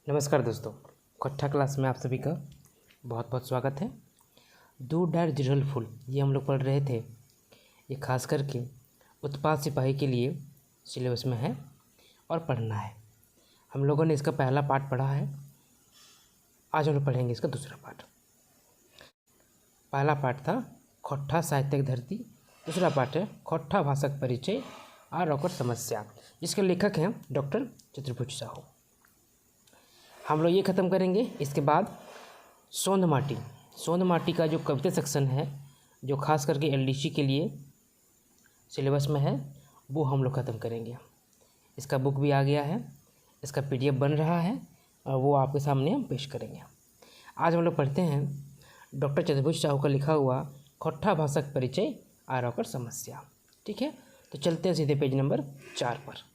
नमस्कार दोस्तों, कक्षा क्लास में आप सभी का बहुत बहुत स्वागत है। दूर डार जिरहल फूल ये हम लोग पढ़ रहे थे। ये खास करके उत्पाद सिपाही के लिए सिलेबस में है और पढ़ना है। हम लोगों ने इसका पहला पार्ट पढ़ा है। आज हम लोग पढ़ेंगे इसका दूसरा पार्ट। पहला पार्ट था खोट्ठा साहित्यिक धरती, दूसरा पार्ट है खोट्ठा भाषक परिचय और ओकर समस्या, जिसके लेखक हैं डॉक्टर चतुर्भुज साहू। हम लोग ये ख़त्म करेंगे। इसके बाद सोंध माटी का जो कविता सेक्शन है, जो खास करके एलडीसी के लिए सिलेबस में है, वो हम लोग ख़त्म करेंगे। इसका बुक भी आ गया है, इसका पीडीएफ बन रहा है और वो आपके सामने हम पेश करेंगे। आज हम लोग पढ़ते हैं डॉक्टर चतुर्भुज साहू का लिखा हुआ खोट्ठा भाषक परिचय और ओकर समस्या। ठीक है, तो चलते हैं सीधे पेज नंबर 4 पर।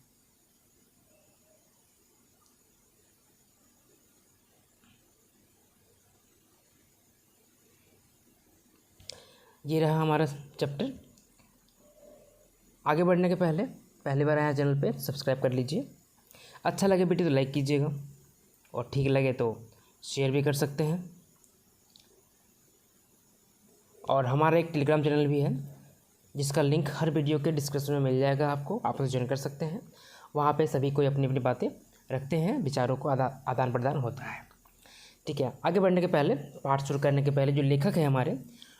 ये रहा हमारा चैप्टर। आगे बढ़ने के पहली बार आया चैनल पे सब्सक्राइब कर लीजिए। अच्छा लगे बेटी तो लाइक कीजिएगा और ठीक लगे तो शेयर भी कर सकते हैं। और हमारा एक टेलीग्राम चैनल भी है, जिसका लिंक हर वीडियो के डिस्क्रिप्शन में मिल जाएगा आपको। आप उसे ज्वाइन कर सकते हैं। वहाँ पे सभी कोई अपनी अपनी बातें रखते हैं, विचारों को आदान प्रदान होता है। ठीक है, आगे बढ़ने के पहले, पाठ शुरू करने के पहले जो लेखक है हमारे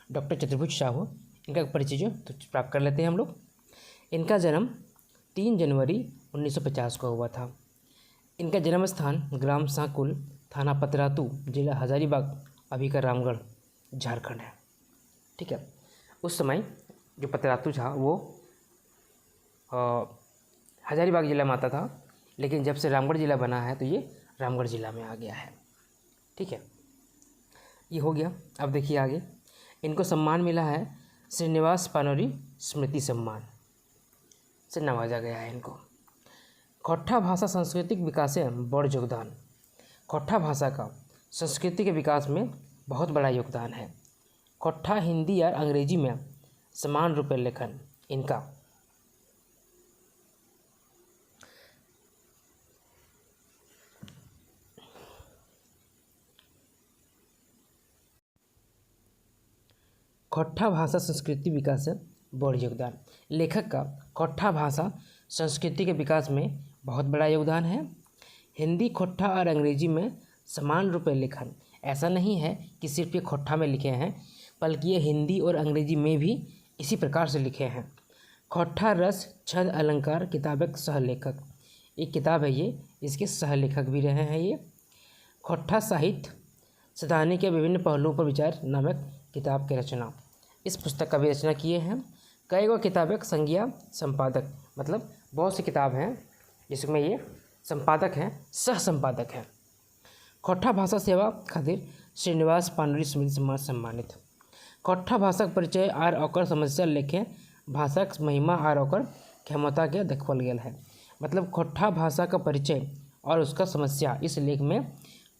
डॉक्टर चतुर्भुज साहू, इनका परिचय जो तो प्राप्त कर लेते हैं हम लोग। इनका जन्म 3 जनवरी 1950 को हुआ था। इनका जन्म स्थान ग्राम सांकुल, थाना पतरातू, जिला हजारीबाग, अभी का रामगढ़, झारखंड है। ठीक है, उस समय जो पतरातू था वो हजारीबाग जिला में आता था, लेकिन जब से रामगढ़ जिला बना है तो ये रामगढ़ जिला में आ गया है। ठीक है, ये हो गया। अब देखिए आगे, इनको सम्मान मिला है श्रीनिवास पानोरी स्मृति सम्मान से नवाजा गया है इनको। खोट्ठा भाषा सांस्कृतिक विकास में बड़ योगदान। खोट्ठा भाषा का संस्कृति के विकास में बहुत बड़ा योगदान है। खोट्ठा हिंदी और अंग्रेजी में समान रूप में लेखन इनका। खोट्ठा भाषा संस्कृति विकास में बड़ योगदान। लेखक का खोट्ठा भाषा संस्कृति के विकास में बहुत बड़ा योगदान है। हिंदी, खोट्ठा और अंग्रेजी में समान रूप में लेखन। ऐसा नहीं है कि सिर्फ ये खोट्ठा में लिखे हैं, बल्कि ये हिंदी और अंग्रेजी में भी इसी प्रकार से लिखे हैं। खोट्ठा रस छंद अलंकार किताब एक सहलेखक, एक किताब है ये, इसके सहलेखक भी रहे हैं ये। खोट्ठा साहित्य सदानी के विभिन्न पहलुओं पर विचार नामक किताब की रचना, इस पुस्तक का भी रचना किए हैं। कई गो किताबें संज्ञा संपादक, मतलब बहुत सी किताब हैं जिसमें ये संपादक हैं, सह संपादक हैं। खोट्ठा भाषा सेवा खातिर श्रीनिवास पानोरी स्मृति सम्मान सम्मानित। खोट्ठा भाषाक परिचय और ओकर समस्या लेखे भाषाक महिमा और ओकर क्षमता के देखल गेल है। मतलब खोट्ठा भाषा का परिचय और उसका समस्या, इस लेख में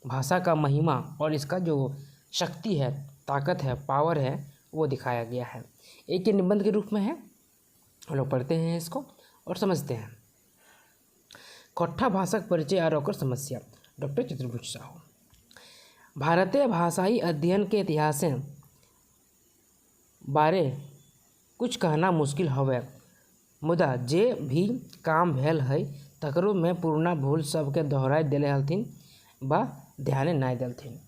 भाषा का महिमा और इसका जो शक्ति है, ताकत है, पावर है, वो दिखाया गया है। एक के निबंध के रूप में है। हम लोग पढ़ते हैं इसको और समझते हैं। खोट्ठा भाषा परिचय और ओकर समस्या, डॉक्टर चतुर्भुज साहू। भारतीय भाषाई अध्ययन के इतिहास बारे कुछ कहना मुश्किल हवे, मुदा जे भी काम भेल है तकरो में पुराना भूल सबके दोहराई देले हलथिन बा ध्यान नहीं देलथिन।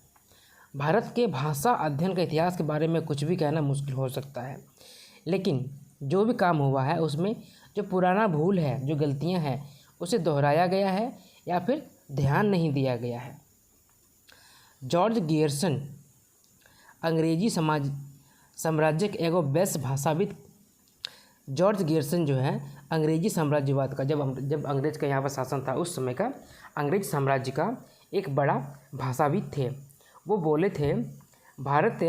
भारत के भाषा अध्ययन के इतिहास के बारे में कुछ भी कहना मुश्किल हो सकता है, लेकिन जो भी काम हुआ है उसमें जो पुराना भूल है, जो गलतियां हैं, उसे दोहराया गया है या फिर ध्यान नहीं दिया गया है। जॉर्ज गियर्सन अंग्रेजी साम्राज्य के एगो बेस भाषाविद। जॉर्ज गियर्सन जो है अंग्रेजी साम्राज्यवाद का, जब अंग्रेज का यहाँ पर शासन था उस समय का अंग्रेज साम्राज्य का एक बड़ा भाषाविद थे। वो बोले थे भारत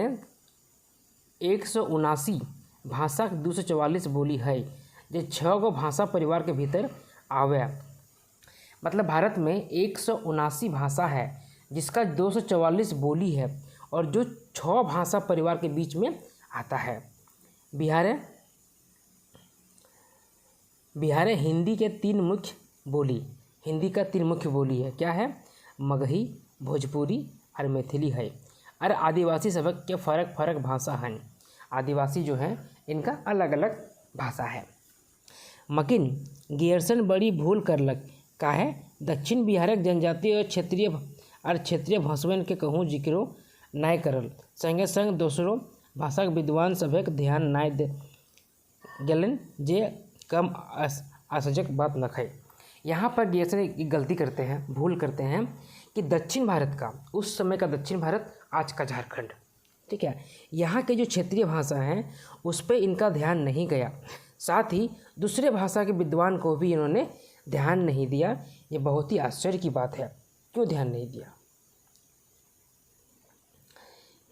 179 भाषा 244 बोली है, जो 6 गो भाषा परिवार के भीतर आवे। मतलब भारत में 179 भाषा है जिसका 244 बोली है और जो 6 भाषा परिवार के बीच में आता है। बिहार हिंदी के 3 मुख्य बोली, हिंदी का 3 मुख्य बोली है। क्या है? मगही, भोजपुरी और मैथिली है। और आदिवासी सबक के फ़र्क फ़र्क भाषा हैं। आदिवासी जो हैं इनका अलग अलग भाषा है। मकिन गियर्सन बड़ी भूल करलक काहे दक्षिण बिहारक जनजातीय और क्षेत्रीय भाषावन के कहूँ जिक्रो नाय करल, संगे संग दोसरो भाषाक विद्वान सभक ध्यान नाय गेलन जे कम आश्चर्यजनक बात न है। यहाँ पर गियर्सन एक गलती करते हैं, भूल करते हैं कि दक्षिण भारत का, उस समय का दक्षिण भारत आज का झारखंड, ठीक है, यहाँ के जो क्षेत्रीय भाषा हैं उस पर इनका ध्यान नहीं गया। साथ ही दूसरे भाषा के विद्वान को भी इन्होंने ध्यान नहीं दिया। ये बहुत ही आश्चर्य की बात है, क्यों ध्यान नहीं दिया।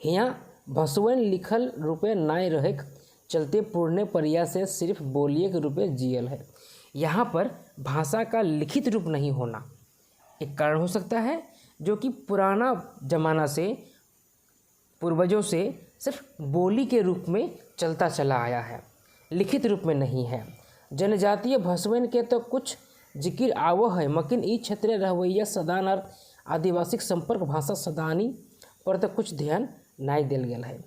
यहाँ भसवन लिखल रूपे नाय रहे चलते पूर्ण परिया से सिर्फ बोलिए के रूपे जियल है। यहाँ पर भाषा का लिखित रूप नहीं होना एक कारण हो सकता है, जो कि पुराना जमाना से पूर्वजों से सिर्फ बोली के रूप में चलता चला आया है, लिखित रूप में नहीं है। जनजातीय भाषावन के तो कुछ जिक्र आवो है, मकिन ई क्षेत्रीय रहवैया सदान और आदिवासी संपर्क भाषा सदानी पर तो कुछ ध्यान नहीं दिल गया है।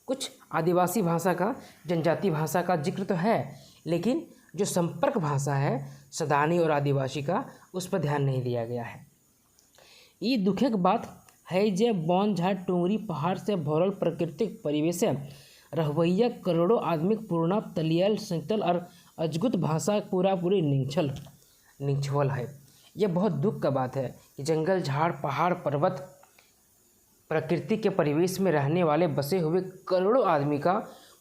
कुछ आदिवासी भाषा का, जनजातीय भाषा का जिक्र तो है, लेकिन जो संपर्क भाषा है सदानी और आदिवासी का, उस पर ध्यान नहीं दिया गया है। ये दुखक बात है जे वन झाड़ टोंगरी पहाड़ से भरल प्राकृतिक परिवेश रहवैया करोड़ों आदमी पूर्णा तलियल संतल और अजगुत भाषा पूरी निछवल है। यह बहुत दुख का बात है कि जंगल, झाड़, पहाड़, पर्वत, प्रकृति के परिवेश में रहने वाले बसे हुए करोड़ों आदमी का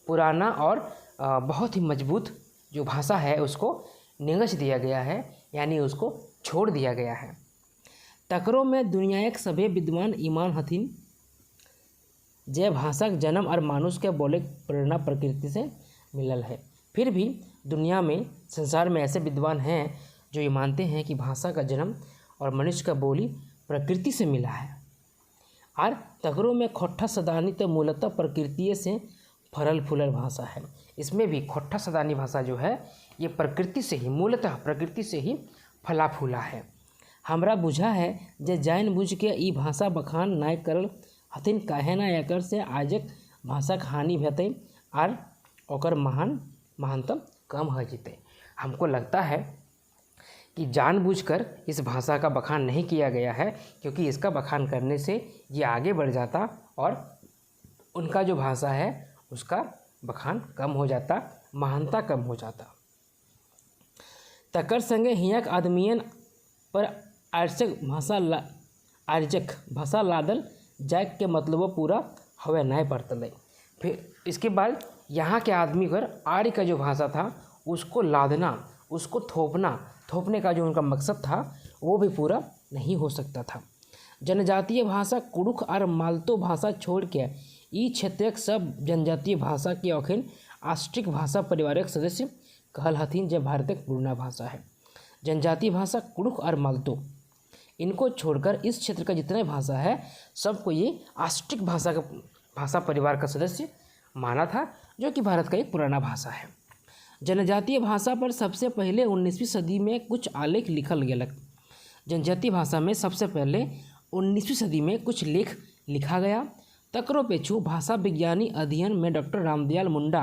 पुराना और बहुत ही मजबूत जो भाषा है उसको निगच दिया गया है, यानी उसको छोड़ दिया गया है। तकरो में दुनियाक सभे विद्वान ईमान हथिन जय भाषा के जन्म और मानुष के बोले प्रेरणा प्रकृति से मिलल है। फिर भी दुनिया में, संसार में ऐसे विद्वान हैं जो ये मानते हैं कि भाषा का जन्म और मनुष्य का बोली प्रकृति से मिला है। और तकरों में खोट्ठा सदानी तो मूलतः प्रकृति से फरल फूलल भाषा है। इसमें भी खोट्ठा सदानी भाषा जो है ये प्रकृति से ही, मूलतः प्रकृति से ही फला फूला है। हमरा बुझा है जे जानबूझ के ई भाषा बखान नाय करल हथिन, काहे ना एकर से आजक भाषाक हानि भेतै और ओकर महानता कम हो जते। हमको लगता है कि जानबूझकर इस भाषा का बखान नहीं किया गया है, क्योंकि इसका बखान करने से ये आगे बढ़ जाता और उनका जो भाषा है उसका बखान कम हो जाता, महानता कम हो जाता। तकर संगे हियाक आदमियन पर आर्जक भाषा लादल जाक के मतलबो पूरा हवे नहीं पड़तल। फिर इसके बाद यहाँ के आदमी पर आर्य का जो भाषा था उसको लादना, उसको थोपने का जो उनका मकसद था वो भी पूरा नहीं हो सकता था। जनजातीय भाषा कुड़ुख और मालतो भाषा छोड़ के ई क्षेत्रक सब जनजातीय भाषा के अखिन आष्टिक भाषा परिवारक सदस्य कहल हथिन, जब भारतक पुराना भाषा है। जनजातीय भाषा कुड़ुख और मालतो, इनको छोड़कर इस क्षेत्र का जितना भाषा है सबको ये आष्टिक भाषा परिवार का सदस्य माना था, जो कि भारत का एक पुराना भाषा है। जनजातीय भाषा पर सबसे पहले 19वीं सदी में कुछ आलेख लिखल गेलक। जनजातीय भाषा में सबसे पहले 19वीं सदी में कुछ लेख लिखा गया। तकरो पेछू भाषा विज्ञानी अध्ययन में डॉक्टर रामदयाल मुंडा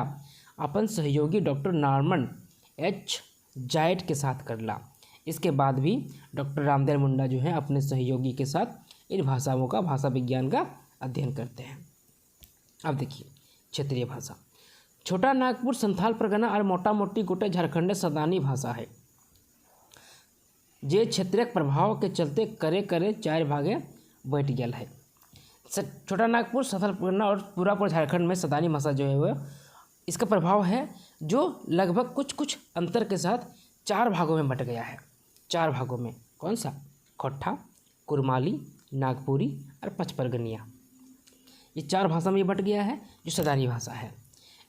अपन सहयोगी डॉक्टर नॉर्मन एच जायट के साथ करला। इसके बाद भी डॉक्टर रामदयाल मुंडा जो है अपने सहयोगी के साथ इन भाषाओं का, भाषा विज्ञान का अध्ययन करते हैं। अब देखिए क्षेत्रीय भाषा, छोटा नागपुर संथाल परगना और मोटा मोटी गोटे झारखंड सदानी भाषा है, जे क्षेत्रीय प्रभाव के चलते करे 4 भागे बैठ गया है। छोटा नागपुर, संथाल परगना और पूरा झारखंड में सदानी भाषा जो है वो इसका प्रभाव है, जो लगभग कुछ अंतर के साथ 4 भागों में बट गया है। 4 भागों में कौन सा? खोट्ठा, कुरमाली, नागपुरी और पचपरगनिया। ये 4 भाषा में बट गया है जो सदानी भाषा है।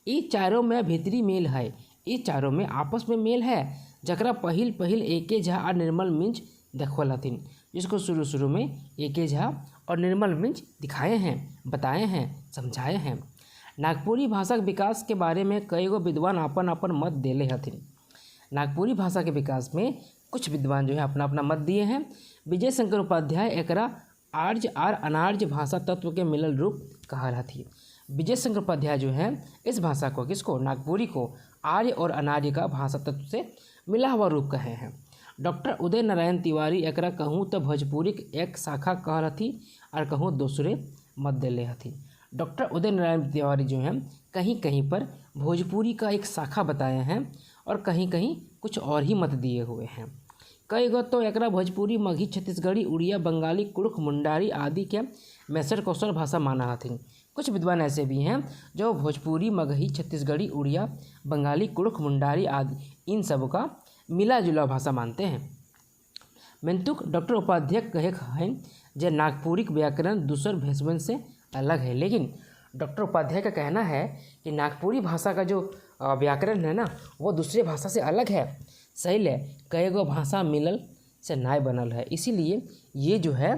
ये चारों में भीतरी मेल है, ये चारों में आपस में मेल है, जकरा पहिल एके झा और निर्मल मिंज देखल हथिन, जिसको शुरू में एके झा और निर्मल मिंज दिखाए हैं, बताए हैं, समझाए हैं। नागपुरी भाषा के विकास के बारे में कई गो विद्वान अपन मत देले हथिन। नागपुरी भाषा के विकास में कुछ विद्वान जो है अपना अपना मत दिए हैं। विजय शंकर उपाध्याय एकरा आर्य और अनार्य भाषा तत्व के मिलल रूप कहा रहती। विजय शंकर उपाध्याय जो है इस भाषा को, किसको, नागपुरी को आर्य और अनार्य का भाषा तत्व से मिला हुआ रूप कहे हैं। डॉक्टर उदय नारायण तिवारी एकरा कहूँ तो भोजपुरी के एक शाखा कह रही और कहूँ दूसरे मत दिले हथी। डॉक्टर उदय नारायण तिवारी जो हैं कहीं कहीं पर भोजपुरी का एक शाखा बताए हैं और कहीं कहीं कुछ और ही मत दिए हुए हैं। कई गो तो एकरा भोजपुरी, मगही, छत्तीसगढ़ी, उड़िया, बंगाली, कुड़ुख, मुंडारी आदि के मैसर कौशल भाषा माना हथिन। कुछ विद्वान ऐसे भी हैं जो भोजपुरी, मगही, छत्तीसगढ़ी, उड़िया, बंगाली, कुड़ुख, मुंडारी आदि इन सब का मिला जुला भाषा मानते हैं। मिंतुक डॉक्टर उपाध्याय कहे हैं जे नागपुरी व्याकरण दूसर भाषावन से अलग है। लेकिन डॉक्टर उपाध्याय का कहना है कि नागपुरी भाषा का जो व्याकरण है ना वो दूसरे भाषा से अलग है। सही ले, कई गो भाषा मिलल से नाय बनल है, इसीलिए ये जो है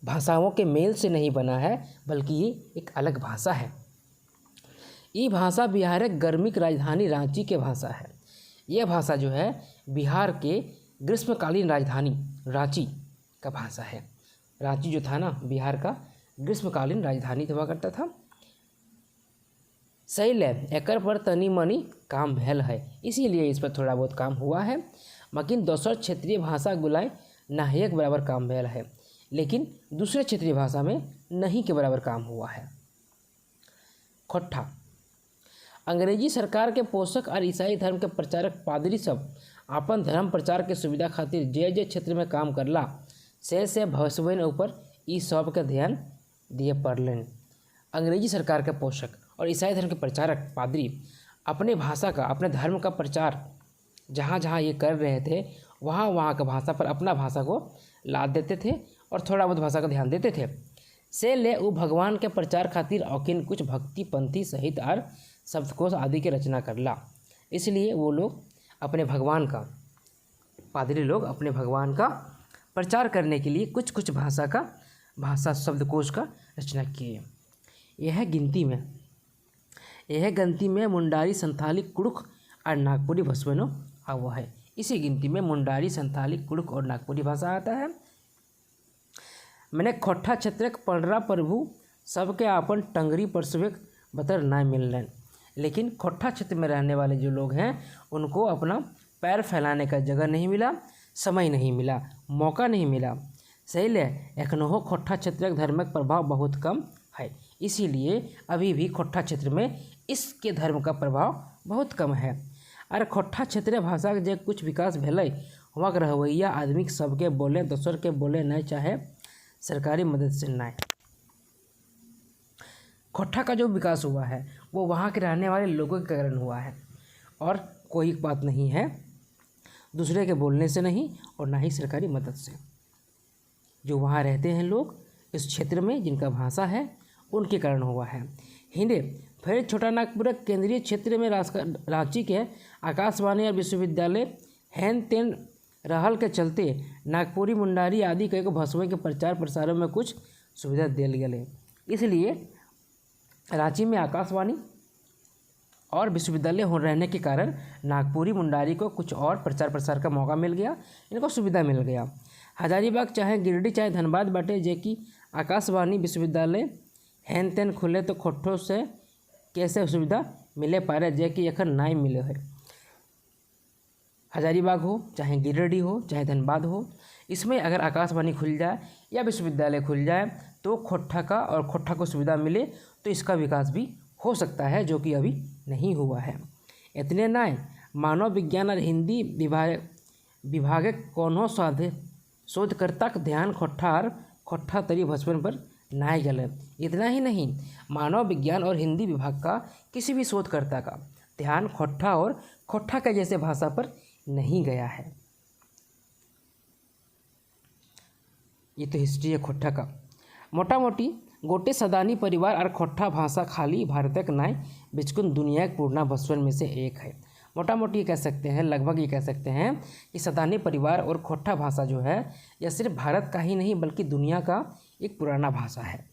भाषाओं के मेल से नहीं बना है बल्कि ये एक अलग भाषा है। ये भाषा बिहार के गर्मिक राजधानी रांची के भाषा है। यह भाषा जो है बिहार के ग्रीष्मकालीन राजधानी रांची का भाषा है। रांची जो था ना बिहार का ग्रीष्मकालीन राजधानी हुआ करता था। सही ले, एकर पर तनी मनी काम भेल है, इसीलिए इस पर थोड़ा बहुत काम हुआ है। मकिन दोसर क्षेत्रीय भाषा गुलाय नाहिए के बराबर काम भेल है, लेकिन दूसरे क्षेत्रीय भाषा में नहीं के बराबर काम हुआ है। खोट्ठा अंग्रेजी सरकार के पोषक और ईसाई धर्म के प्रचारक पादरी सब अपन धर्म प्रचार के सुविधा खातिर जे क्षेत्र में काम करला से भविष्यवाणी ऊपर ई सब के ध्यान दिए पड़लन। अंग्रेजी सरकार के पोषक और ईसाई धर्म के प्रचारक पादरी अपने भाषा का, अपने धर्म का प्रचार जहाँ जहाँ ये कर रहे थे वहाँ वहाँ का भाषा पर अपना भाषा को लाद देते थे और थोड़ा बहुत भाषा का ध्यान देते थे। से ले वो भगवान के प्रचार खातिर औकिन कुछ भक्ति पंथी सहित और शब्दकोश आदि की रचना करला। इसलिए वो लोग अपने भगवान का, पादरी लोग अपने भगवान का प्रचार करने के लिए कुछ कुछ भाषा शब्दकोश का रचना किए। यह गिनती में मुंडारी, संथाली, कुड़ुख और नागपुरी भाषाओं आवा है। इसी गिनती में मुंडारी, संथाली, कुड़ुख और नागपुरी भाषा आता है। मैंने खोट्ठा क्षेत्र के पंडरा प्रभु सबके अपन टंगरी परसवेक बतर ना मिलन, लेकिन खोट्ठा क्षेत्र में रहने वाले जो लोग हैं उनको अपना पैर फैलाने का जगह नहीं मिला, समय नहीं मिला, मौका नहीं मिला। सही ले, एखनहो खोट्ठा क्षेत्र का धार्मिक प्रभाव बहुत कम है, इसीलिए अभी भी खोट्ठा क्षेत्र में इसके धर्म का प्रभाव बहुत कम है। और खोट्ठा क्षेत्रीय भाषा के जे कुछ विकास भेलै वहाँ के रवैया आदमी सबके बोले, दोसर के बोले नहीं चाहे सरकारी मदद से नहीं। खोट्ठा का जो विकास हुआ है वो वहाँ के रहने वाले लोगों के कारण हुआ है और कोई बात नहीं है दूसरे के बोलने से नहीं और ना ही सरकारी मदद से। जो वहाँ रहते हैं लोग इस क्षेत्र में जिनका भाषा है उनके कारण हुआ है। हिंदे फिर छोटा नागपुर केंद्रीय क्षेत्र में रांची के आकाशवाणी और विश्वविद्यालय हैन तेन रहल के चलते नागपुरी, मुंडारी आदि कई भाषाओं के प्रचार प्रसार में कुछ सुविधा दिल गए। इसलिए रांची में आकाशवाणी और विश्वविद्यालय हो रहने के कारण नागपुरी, मुंडारी को कुछ और प्रचार प्रसार का मौका मिल गया, इनको सुविधा मिल गया। हजारीबाग चाहे गिरिडीह चाहे धनबाद बाटे जे कि आकाशवाणी विश्वविद्यालय हैन तेन खुले तो खोट्ठों से कैसे सुविधा मिले पारे जे कि एखन नहीं मिले है। हजारीबाग हो चाहे गिरिडीह हो चाहे धनबाद हो, इसमें अगर आकाशवाणी खुल जाए या विश्वविद्यालय खुल जाए तो खोट्ठा का और खोट्ठा को सुविधा मिले तो इसका विकास भी हो सकता है, जो कि अभी नहीं हुआ है। इतने नहीं, मानव विज्ञान और हिंदी विभाग कोनो शोधकर्ता का ध्यान खोट्ठा तरी भाषावन पर नहीं गए। इतना ही नहीं, मानव विज्ञान और हिंदी विभाग का किसी भी शोधकर्ता का ध्यान खोट्ठा और खोट्ठा के जैसे भाषा पर नहीं गया है। ये तो हिस्ट्री है खोट्ठा का। मोटा मोटी गोटे सदानी परिवार और खोट्ठा भाषा खाली भारत नहीं बिचकुन दुनिया के पूर्णा भाषावन में से एक है। मोटा मोटी ये कह सकते हैं, लगभग ये कह सकते हैं कि सदानी परिवार और खोट्ठा भाषा जो है यह सिर्फ भारत का ही नहीं बल्कि दुनिया का एक पुराना भाषा है।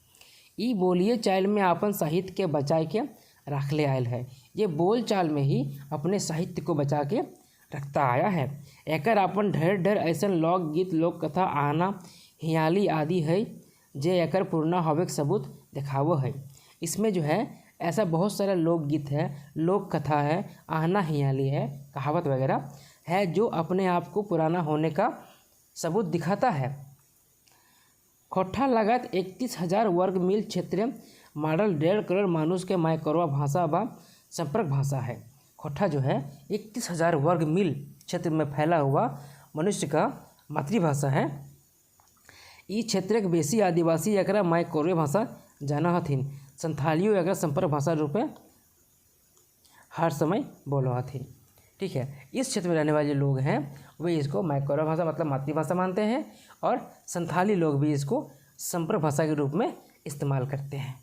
ई बोलिए चाल में अपन साहित्य के बचा के रख ले आयल है। ये बोल चाल में ही अपने साहित्य को बचा के रखता आया है। एकर अपन ढेर ढेर ऐसा लोकगीत लोक कथा आहना हियाली आदि है जे एकर पूर्णा होवे के सबूत दिखावो है। इसमें जो है ऐसा बहुत सारा लोकगीत है, लोक कथा है, आहना हियाली है, कहावत वगैरह है जो अपने आप को पुराना होने का सबूत दिखाता है। खोट्ठा लगात 31,000 वर्ग मील क्षेत्र मॉडल 1.5 करोड़ मानुष के माइक्रोवा भाषा व संपर्क भाषा है। खोट्ठा जो है 31,000 वर्ग मील क्षेत्र में फैला हुआ मनुष्य का मातृभाषा है। इस क्षेत्र के बेसी आदिवासी एकरा माइक्रोवे भाषा जाना हथिन। संथालियों एकरा संपर्क भाषा रूपे हर समय बोलो हथिन। ठीक है, इस क्षेत्र में रहने वाले लोग हैं वे इसको माइक्रोवा भाषा मतलब मातृभाषा मानते हैं और संथाली लोग भी इसको संपर्क भाषा के रूप में इस्तेमाल करते हैं।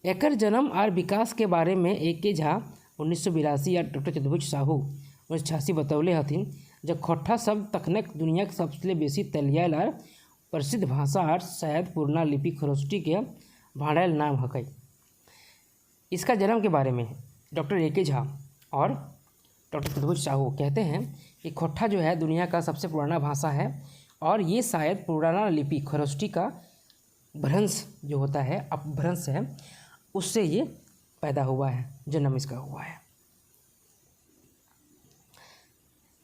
एकर जन्म और विकास के बारे में A.K. झा 1982 या डॉक्टर चतुर्भुज साहू 1986 बतौले हथिन। जब खोट्ठा शब्द तकनीक दुनिया के सबसे बेसी तलियाल और प्रसिद्ध भाषा और शायद पूर्णा लिपि खरोष्टी के भाड़ायल नाम हकई। इसका जन्म के बारे में डॉक्टर A.K. झा और डॉक्टर चतुर्भुज साहू कहते हैं कि खोट्ठा जो है दुनिया का सबसे पुराना भाषा है और ये शायद पुराना लिपि खरोष्टी का भ्रंश जो होता है अपभ्रंश है उससे ये पैदा हुआ है, जन्म इसका हुआ है।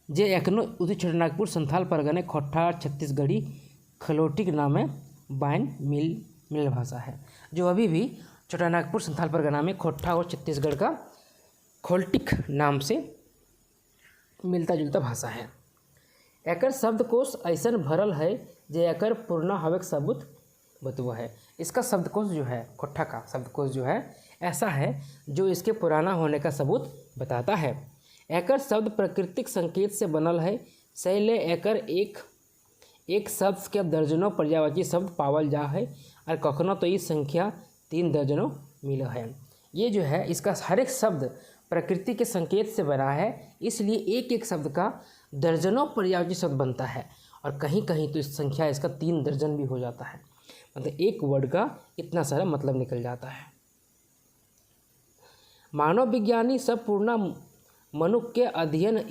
जे एकनो उत्तरी छोटानागपुर संथाल परगने खोट्ठा छत्तीसगढ़ी खलोटी के नाम में बाइन मिल भाषा है, जो अभी भी छोटानागपुर संथाल परगना में खोट्ठा और छत्तीसगढ़ का खोल्टिक नाम से मिलता जुलता भाषा है। एकर शब्दकोश ऐसा भरल है जे एकर पूर्णा हवे के सबूत बतुआ है। इसका शब्दकोश जो है खोट्ठा का शब्दकोश जो है ऐसा है जो इसके पुराना होने का सबूत बताता है। एकर शब्द प्राकृतिक संकेत से बनल है। शैले एकर एक शब्द के दर्जनों पर्यायवाची शब्द पावल जा है और कखनो तो इस संख्या 3 दर्जनों मिल है। ये जो है इसका हर एक शब्द प्रकृति के संकेत से बना है, इसलिए एक एक शब्द का दर्जनों पर्यायवाची शब्द बनता है और कहीं कहीं तो इस संख्या इसका 3 दर्जन भी हो जाता है। मतलब एक वर्ड का इतना सारा मतलब निकल जाता है। मानव विज्ञानी सब पूर्णा मनुख के अध्ययन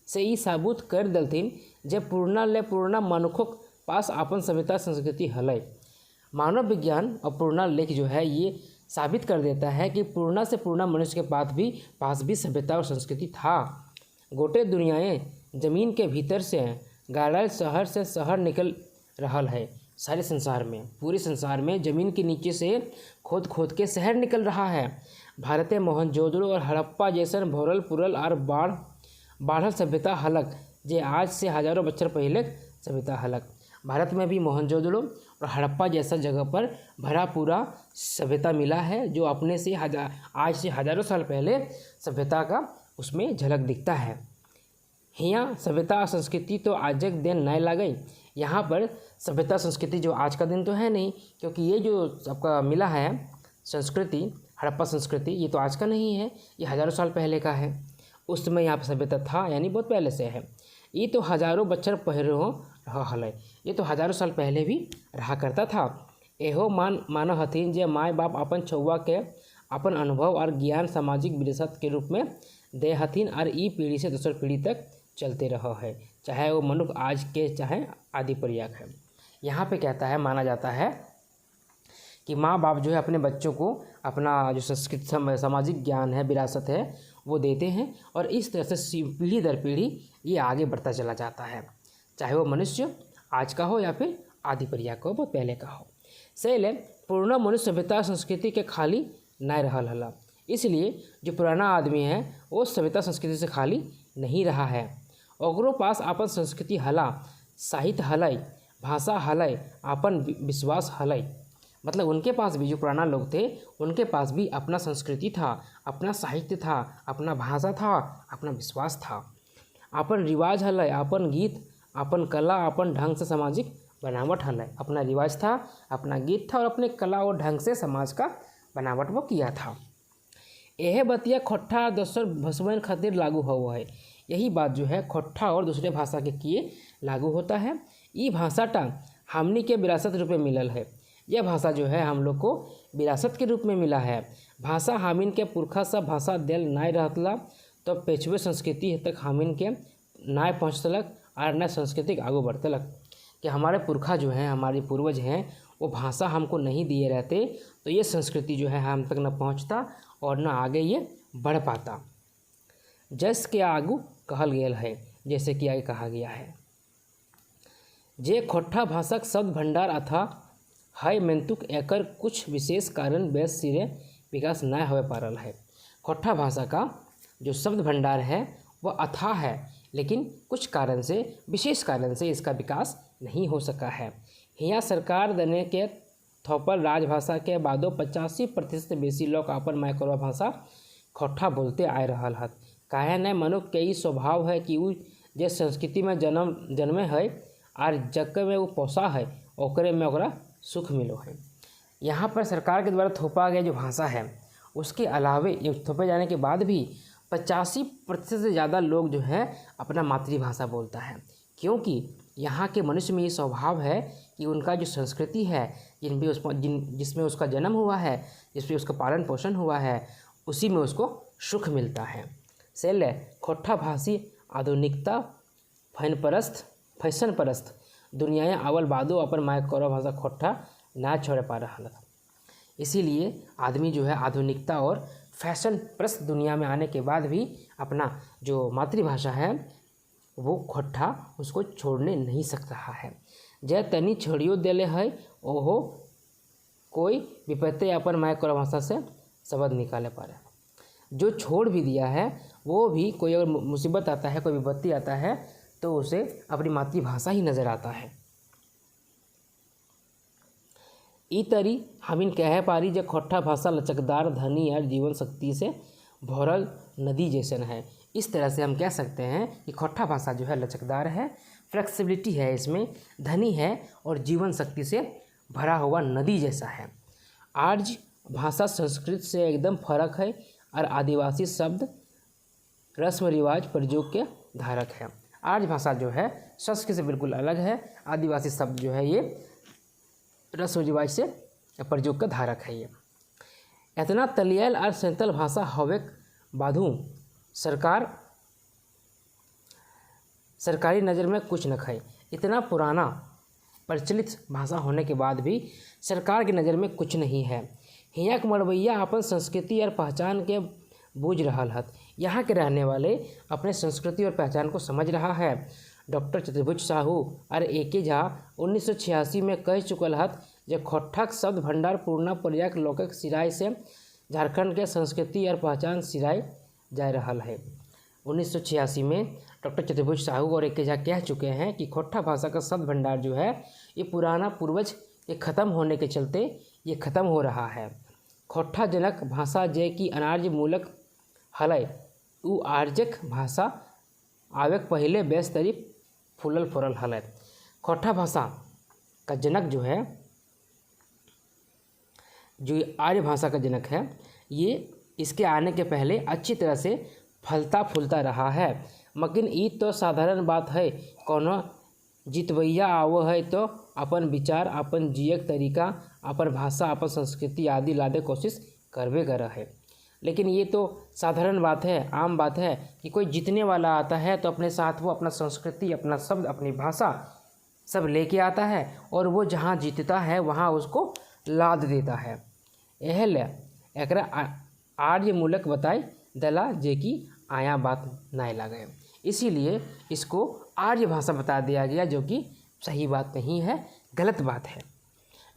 से ई साबुत कर दलथिन जब पूर्णा मनुखों पास आपन सभ्यता संस्कृति हलय। मानव विज्ञान और पूर्णा लेख जो है ये साबित कर देता है कि पूर्णा से पूर्णा मनुष्य के पास भी सभ्यता और संस्कृति था। गोटे दुनियाएं जमीन के भीतर से गाड़ल शहर से शहर निकल रहा है। सारे संसार में पूरे संसार में ज़मीन के नीचे से खोद के शहर निकल रहा है। भारत मोहनजोदड़ो और हड़प्पा जैसन भरल पुरल और बाढ़ल सभ्यता हलक जे आज से हजारों बच्चर पहले सभ्यता हलक। भारत में भी मोहनजोदड़ो और हड़प्पा जैसा जगह पर भरा पूरा सभ्यता मिला है जो अपने से आज से हजारों साल पहले सभ्यता का उसमें झलक दिखता है। यहाँ सभ्यता और संस्कृति तो आज एक दिन नए लागई। यहाँ पर सभ्यता संस्कृति जो आज का दिन तो है नहीं, क्योंकि ये जो आपका मिला है संस्कृति हड़प्पा संस्कृति ये तो आज का नहीं है, ये हजारों साल पहले का है। उस समय यहाँ पर सभ्यता था यानी बहुत पहले से है। ये तो हजारों बच्चर पहले रहा हल, ये तो हजारों साल पहले भी रहा करता था। एहो मानो हथिन जे माँ बाप अपन छुआ के अपन अनुभव और ज्ञान सामाजिक विरासत के रूप में दे हथिन और ई पीढ़ी से दूसर पीढ़ी तक चलते रहा है, चाहे वो मनुष्य आज के चाहे आदि पर्याक है। यहाँ पे कहता है माना जाता है कि माँ बाप जो है अपने बच्चों को अपना जो संस्कृत सामाजिक ज्ञान है विरासत है वो देते हैं और इस तरह से पीढ़ी दर पीढ़ी ये आगे बढ़ता चला जाता है, चाहे वो मनुष्य आज का हो या फिर आदि पर्याक का हो, बहुत पहले का हो। सैले पूर्ण मनुष्य सभ्यता संस्कृति के खाली नहीं रहल हला, इसलिए जो पुराना आदमी है वो सभ्यता संस्कृति से खाली नहीं रहा है। ओकरो पास अपन संस्कृति हला, साहित्य हलय, भाषा हलय, अपन विश्वास हलय। मतलब उनके पास भी जो पुराना लोग थे उनके पास भी अपना संस्कृति था, अपना साहित्य था, अपना भाषा था, अपना विश्वास था, अपन रिवाज हलय, अपन गीत, अपन कला, अपन ढंग से सामाजिक बनावट हलय। अपना रिवाज था, अपना गीत था और अपने कला और ढंग से समाज का बनावट वो किया था। यह बतिया खोट्ठा दूसर भसवन खातिर लागू हुआ है। यही बात जो है खोट्ठा और दूसरे भाषा के किए लागू होता है। ये भाषाटा हमनी के विरासत रूप में मिलल है। यह भाषा जो है हम लोग को विरासत के रूप में मिला है। भाषा हामिन के पुरखा सब भाषा दिल नाय रहतला तो पेशवे संस्कृति तक हमिन के नाय पहुँचतलक और न संस्कृति आगू बढ़तलक कि हमारे पुरखा जो हैं, हमारे पूर्वज हैं, वो भाषा हमको नहीं दिए रहते तो ये संस्कृति जो है हम तक न पहुँचता और न आगे ये बढ़ पाता। जस के आगू कहल गेल है, जैसे कि आगे कहा गया है, जे खोट्ठा भाषाक शब्द भंडार अथा है मेंतुक एकर कुछ विशेष कारण बेस सिरे विकास न हो पारल है। खोट्ठा भाषा का जो शब्द भंडार है वह अथाह है, लेकिन कुछ कारण से, विशेष कारण से इसका विकास नहीं हो सका है। हियाँ सरकार दने के थोपल राजभाषा के बादो 85% बेसी लोग अपन माइक्रो भाषा खोट्ठा बोलते आ रहल हत। काहे न मनुष्य के ई स्वभाव है कि वो जे संस्कृति में जन्मे है और जग में वो पोसा है ओकरे में ओकरा सुख मिलो है। यहाँ पर सरकार के द्वारा थोपा गया जो भाषा है उसके अलावे ये थोपे जाने के बाद भी 85% से ज़्यादा लोग जो है अपना मातृभाषा बोलता है, क्योंकि यहाँ के मनुष्य में ये स्वभाव है कि उनका जो संस्कृति है जिसमें उसका जन्म हुआ है, जिसमें उसका पालन पोषण हुआ है, उसी में उसको सुख मिलता है। सेल खोट्ठा भाषी आधुनिकता फैशन परस्त दुनिया आवल बादो अपन माइक्रो भाषा खोट्ठा ना छोड़ पा रहा था। इसीलिए आदमी जो है आधुनिकता और फैशन परस्त दुनिया में आने के बाद भी अपना जो मातृभाषा है वो खोट्ठा उसको छोड़ने नहीं सक रहा है। जय तनी छोड़ियो देले है ओहो कोई विपत्ति अपन माइक्रो भाषा से शब्द निकाले पारे। जो छोड़ भी दिया है वो भी कोई अगर मुसीबत आता है, कोई विपत्ति आता है तो उसे अपनी मातृभाषा ही नज़र आता है। ई तरी हमिन कह पारी जे खोट्ठा भाषा लचकदार, धनी और जीवन शक्ति से भरल नदी जैसन है। इस तरह से हम कह सकते हैं कि खोट्ठा भाषा जो है लचकदार है, फ्लेक्सिबिलिटी है, इसमें धनी है और जीवन शक्ति से भरा हुआ नदी जैसा है। आर्य भाषा संस्कृत से एकदम फर्क है और आदिवासी शब्द रस्म रिवाज प्रयोग के धारक है। आर्य भाषा जो है संस्कृत से बिल्कुल अलग है, आदिवासी शब्द जो है ये रस्म रिवाज से प्रयोग का धारक है। ये इतना तलियल और सेंतल भाषा हवे बाधू सरकारी नज़र में कुछ न खाए। इतना पुराना प्रचलित भाषा होने के बाद भी सरकार की नज़र में कुछ नहीं है। हियाँ के मरवैया अपन संस्कृति और पहचान के बूझ रहा हत। यहाँ के रहने वाले अपने संस्कृति और पहचान को समझ रहा है। डॉक्टर चतुर्भुज साहू और ए.के. झा 1986 में कह चुकल हत जे खोट्ठाक शब्द भंडार पूर्णा पर्याक लोकक सिराय से झारखंड के संस्कृति और पहचान सिराय जा रहा है। 1986 में डॉक्टर चतुर्भुज साहू और ए.के. झा कह चुके हैं कि खोट्ठा भाषा का शब्द भंडार जो है ये पुराना पूर्वज के ख़त्म होने के चलते ये ख़त्म हो रहा है। खोट्ठा जनक भाषा जे की अनार्य मूलक हलय उ आर्जक भाषा आवेक पहले बेस तरी फूलल फरल हलय। खोट्ठा भाषा का जनक जो है, जो आर्य भाषा का जनक है, ये इसके आने के पहले अच्छी तरह से फलता फूलता रहा है। मकिन ई तो साधारण बात है, कोनो जितवैया आवो है तो अपन विचार, अपन जियक तरीका, अपन भाषा, अपन संस्कृति आदि लादे कोशिश करबे कर है। लेकिन ये तो साधारण बात है, आम बात है कि कोई जीतने वाला आता है तो अपने साथ वो अपना संस्कृति, अपना शब्द, अपनी भाषा सब लेके आता है और वो जहाँ जीतता है वहाँ उसको लाद देता है। यह ले एकरा आर्य मूलक बताए दला जे की आया बात नहीं लगे, इसीलिए इसको आर्य भाषा बता दिया गया, जो कि सही बात नहीं है, गलत बात है।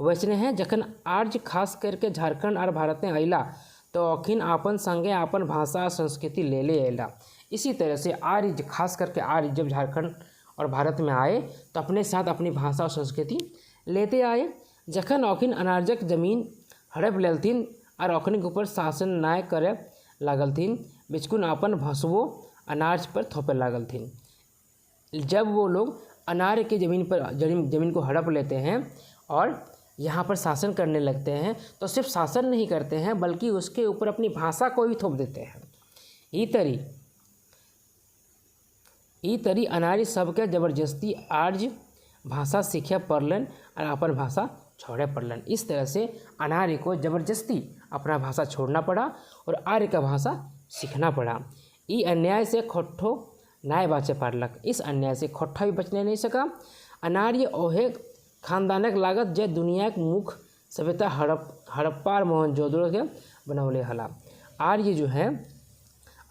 वैसने हैं जखन आर्य खास करके झारखंड और भारत में अला तो अखिन आपन संगे आपन भाषा और संस्कृति ले अला। इसी तरह से आर्य, खास करके आर्य जब झारखंड और भारत में आए तो अपने साथ अपनी भाषा और संस्कृति लेते आए। जखन अखिन अनार्जक जमीन हड़प लेलथिन और अखन के ऊपर शासन नाय करे लागलथिन, बिचकुन अपन भसवो अनार्य पर थोपे लागलथिन। जब वो लोग अनार्य की ज़मीन को हड़प लेते हैं और यहाँ पर शासन करने लगते हैं तो सिर्फ शासन नहीं करते हैं बल्कि उसके ऊपर अपनी भाषा को भी थोप देते हैं। ई तरी अनार्य सबके जबरदस्ती आर्य भाषा सीखे पड़लन और अपन भाषा छोड़े पड़लन। इस तरह से अनार्य को जबरदस्ती अपना भाषा छोड़ना पड़ा और आर्य का भाषा सीखना पड़ा। ई अन्याय से खोट्ठो न्याय बाचे पारलक। इस अन्याय से खोट्ठा भी बचने नहीं सका। अनार्य ओहे खानदानक लागत जे दुनियाक मुख्य सभ्यता हड़प्पा और मोहनजोदड़ो के बनौले हला। आर्य जो है,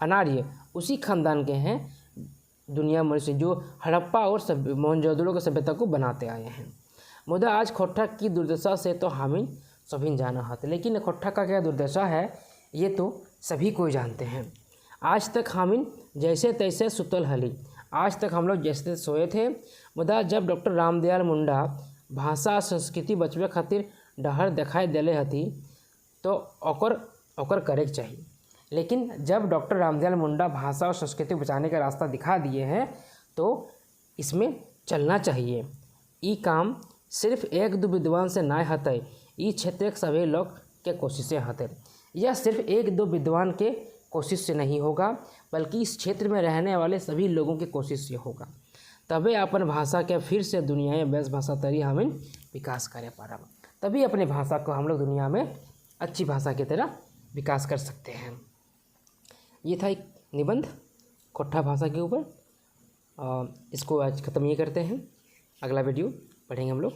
अनार्य उसी खानदान के हैं दुनिया में से जो हड़प्पा और मोहनजोदड़ो की सभ्यता को बनाते आए हैं। मुदा आज खोट्ठा की दुर्दशा से तो हामी सभी जाना हत, लेकिन खोट्ठा का क्या दुर्दशा है ये तो सभी को जानते हैं। आज तक हामी जैसे तैसे सुतल हली, आज तक हम लोग जैसे सोए थे। मुदा जब डॉक्टर रामदयाल मुंडा भाषा संस्कृति बचवे खातिर डहर दिखाई दिले हती तो ओकर करे चाहिए। लेकिन जब डॉक्टर रामदयाल मुंडा भाषा और संस्कृति बचाने का रास्ता दिखा दिए हैं तो इसमें चलना चाहिए। ई काम सिर्फ एक दो विद्वान से ना हते, ई क्षेत्र के सभी लोग के कोशिशें हते। यह सिर्फ एक दो विद्वान के कोशिश से नहीं होगा, बल्कि इस क्षेत्र में रहने वाले सभी लोगों की कोशिश से होगा। तभी अपन भाषा के फिर से दुनिया में बेस्ट भाषा तरी हमें विकास करे पारा, तभी अपने भाषा को हम लोग दुनिया में अच्छी भाषा की तरह विकास कर सकते हैं। ये था एक निबंध खोट्ठा भाषा के ऊपर। इसको आज ख़त्म ये करते हैं, अगला वीडियो पढ़ेंगे हम लोग।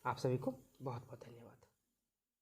आप सभी को बहुत बहुत धन्यवाद।